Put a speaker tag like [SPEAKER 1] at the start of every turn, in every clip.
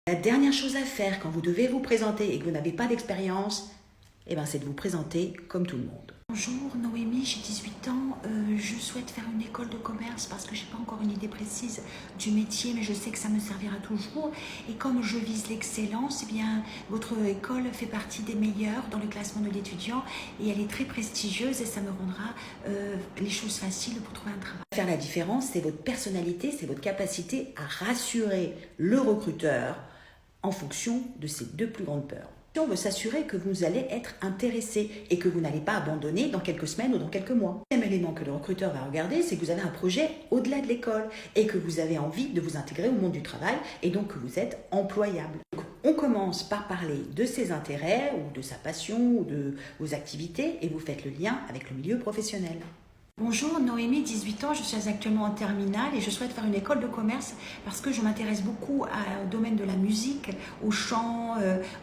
[SPEAKER 1] La dernière chose à faire quand vous devez vous présenter et que vous n'avez pas d'expérience, c'est de vous présenter comme tout le monde.
[SPEAKER 2] Bonjour Noémie, j'ai 18 ans, je souhaite faire une école de commerce parce que je n'ai pas encore une idée précise du métier, mais je sais que ça me servira toujours. Et comme je vise l'excellence, votre école fait partie des meilleures dans le classement de l'étudiant et elle est très prestigieuse et ça me rendra les choses faciles pour trouver un travail.
[SPEAKER 1] Faire la différence, c'est votre personnalité, c'est votre capacité à rassurer le recruteur en fonction de ses deux plus grandes peurs. On veut s'assurer que vous allez être intéressé et que vous n'allez pas abandonner dans quelques semaines ou dans quelques mois. Le deuxième élément que le recruteur va regarder, c'est que vous avez un projet au-delà de l'école et que vous avez envie de vous intégrer au monde du travail et donc que vous êtes employable. Donc, on commence par parler de ses intérêts ou de sa passion ou de vos activités et vous faites le lien avec le milieu professionnel.
[SPEAKER 2] Bonjour Noémie, 18 ans, je suis actuellement en terminale et je souhaite faire une école de commerce parce que je m'intéresse beaucoup au domaine de la musique, au chant,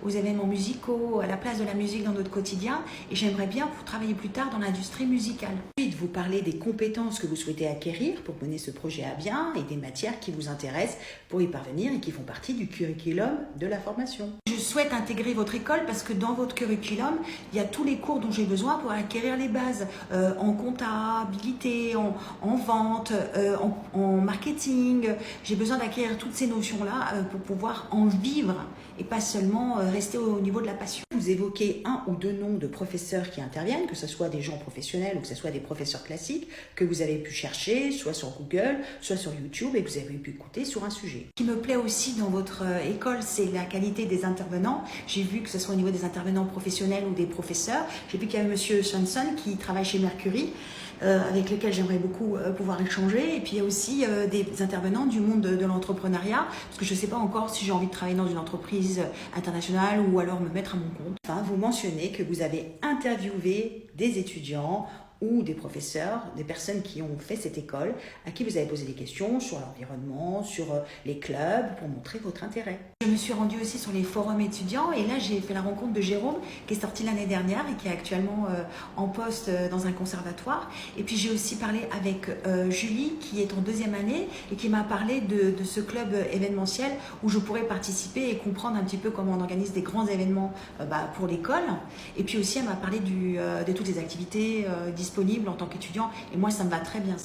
[SPEAKER 2] aux événements musicaux, à la place de la musique dans notre quotidien et j'aimerais bien travailler plus tard dans l'industrie musicale.
[SPEAKER 1] Ensuite, vous parlez des compétences que vous souhaitez acquérir pour mener ce projet à bien et des matières qui vous intéressent pour y parvenir et qui font partie du curriculum de la formation.
[SPEAKER 2] Je souhaite intégrer votre école parce que dans votre curriculum, il y a tous les cours dont j'ai besoin pour acquérir les bases en comptabilité, en vente, en marketing. J'ai besoin d'acquérir toutes ces notions-là pour pouvoir en vivre et pas seulement rester au niveau de la passion.
[SPEAKER 1] Vous évoquez un ou deux noms de professeurs qui interviennent, que ce soit des gens professionnels ou que ce soit des professeurs classiques, que vous avez pu chercher, soit sur Google, soit sur YouTube, et que vous avez pu écouter sur un sujet.
[SPEAKER 2] Ce qui me plaît aussi dans votre école, c'est la qualité des intervenants. J'ai vu que ce soit au niveau des intervenants professionnels ou des professeurs. J'ai vu qu'il y avait M. Swanson qui travaille chez Mercury, avec lequel j'aimerais beaucoup pouvoir échanger. Et puis il y a aussi des intervenants du monde de l'entrepreneuriat, parce que je ne sais pas encore si j'ai envie de travailler dans une entreprise internationale ou alors me mettre à mon compte.
[SPEAKER 1] Enfin, vous mentionnez que vous avez interviewé des étudiants ou des professeurs, des personnes qui ont fait cette école, à qui vous avez posé des questions sur l'environnement, sur les clubs, pour montrer votre intérêt.
[SPEAKER 2] Je me suis rendue aussi sur les forums étudiants et là j'ai fait la rencontre de Jérôme qui est sorti l'année dernière et qui est actuellement en poste dans un conservatoire. Et puis j'ai aussi parlé avec Julie qui est en deuxième année et qui m'a parlé de ce club événementiel où je pourrais participer et comprendre un petit peu comment on organise des grands événements pour l'école. Et puis aussi elle m'a parlé de toutes les activités disponibles en tant qu'étudiant et moi ça me va très bien.